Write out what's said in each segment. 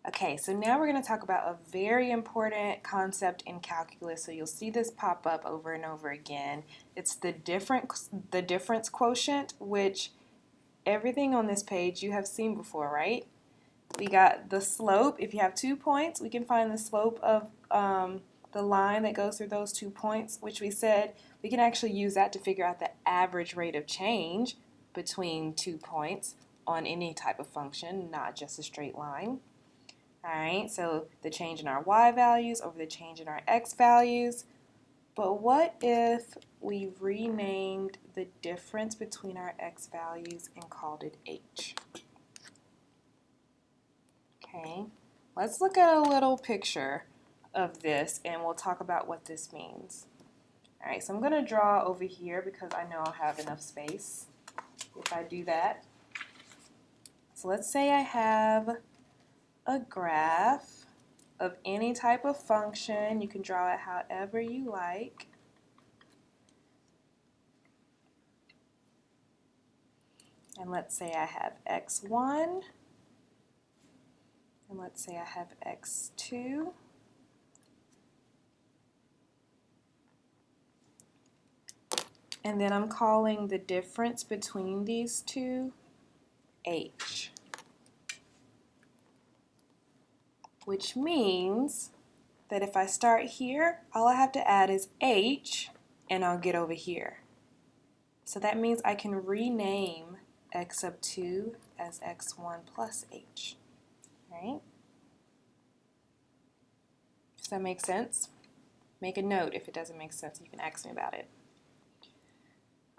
Okay, so now we're going to talk about a very important concept in calculus. So you'll see this pop up over and over again. It's the difference quotient, which everything on this page you have seen before, right? We got the slope. If you have 2 points, we can find the slope of the line that goes through those 2 points, which we said we can actually use that to figure out the average rate of change between 2 points on any type of function, not just a straight line. Alright, so the change in our y values over the change in our x values. But what if we renamed the difference between our x values and called it h? Okay, let's look at a little picture of this and we'll talk about what this means. Alright, so I'm going to draw over here because I know I'll have enough space if I do that. So let's say I have a graph of any type of function. You can draw it however you like. And let's say I have x1, and let's say I have x2. And then I'm calling the difference between these two h, which means that if I start here, all I have to add is h, and I'll get over here. So that means I can rename x sub 2 as x1 plus h. Right? Does that make sense? Make a note if it doesn't make sense. You can ask me about it.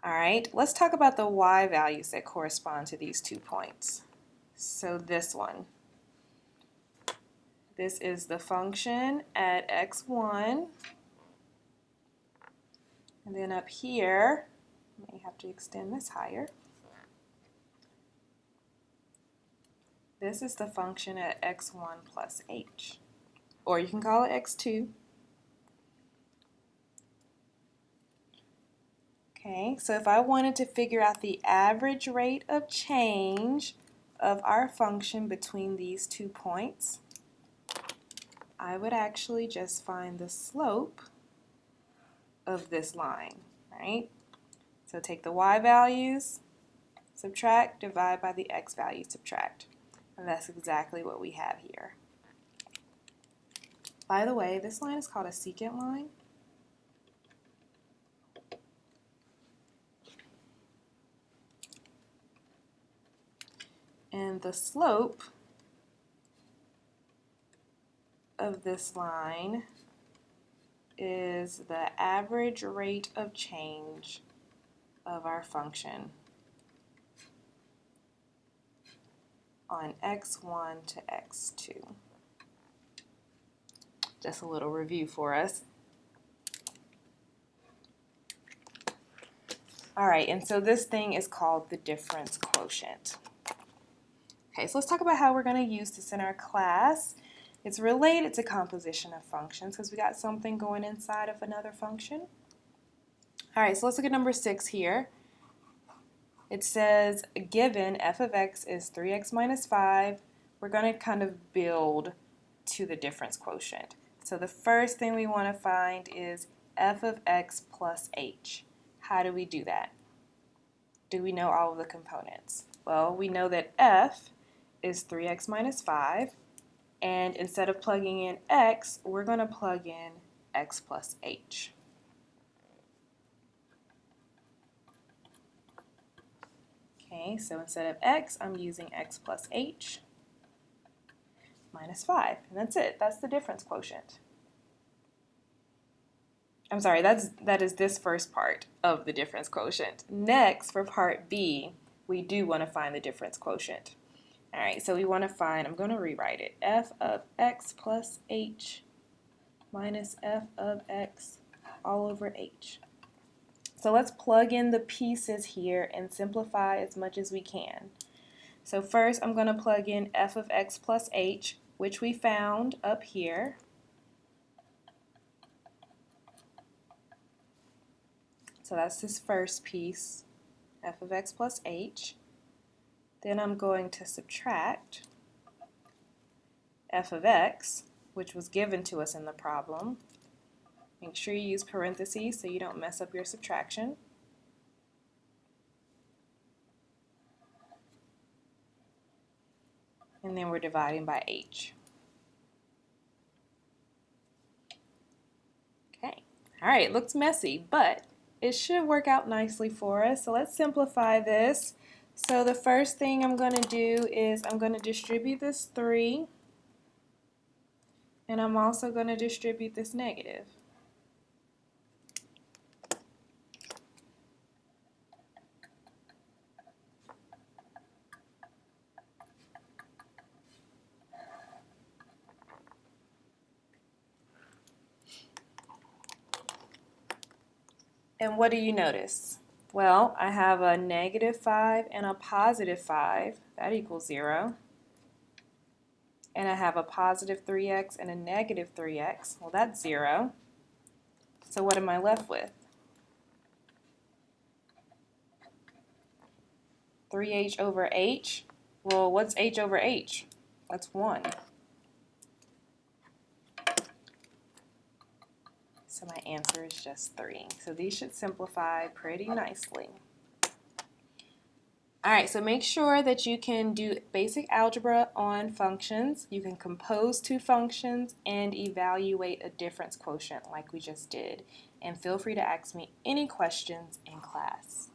Alright, let's talk about the y values that correspond to these 2 points. So this one. This is the function at x1. And then up here, I may have to extend this higher. This is the function at x1 plus h. Or you can call it x2. Okay, so if I wanted to figure out the average rate of change of our function between these 2 points, I would actually just find the slope of this line, right? So take the y values, subtract, divide by the x values, subtract. And that's exactly what we have here. By the way, this line is called a secant line. And the slope of this line is the average rate of change of our function on x1 to x2. Just a little review for us. Alright, and so this thing is called the difference quotient. Okay, so let's talk about how we're going to use this in our class. It's related to composition of functions because we got something going inside of another function. Alright, so let's look at number 6 here. It says, given f of x is 3x minus 5, we're going to kind of build to the difference quotient. So the first thing we want to find is f of x plus h. How do we do that? Do we know all of the components? Well, we know that f is 3x minus 5, and instead of plugging in x, we're going to plug in x plus h. Okay, so instead of x, I'm using x plus h minus 5, and that's it. That's the difference quotient. I'm sorry, that is this first part of the difference quotient. Next, for part B, we do want to find the difference quotient. All right, so we want to find, I'm going to rewrite it, f of x plus h minus f of x all over h. So let's plug in the pieces here and simplify as much as we can. So first I'm going to plug in f of x plus h, which we found up here. So that's this first piece, f of x plus h. Then I'm going to subtract f of x, which was given to us in the problem. Make sure you use parentheses so you don't mess up your subtraction. And then we're dividing by h. Okay, all right, it looks messy, but it should work out nicely for us. So let's simplify this. So the first thing I'm going to do is I'm going to distribute this 3, and I'm also going to distribute this negative. And what do you notice? Well, I have a -5 and a +5. That equals 0. And I have a positive 3x and a negative 3x. Well, that's 0. So what am I left with? 3h over h. Well, what's h over h? That's 1. So my answer is just 3. So these should simplify pretty nicely. Alright, so make sure that you can do basic algebra on functions. You can compose two functions and evaluate a difference quotient like we just did. And feel free to ask me any questions in class.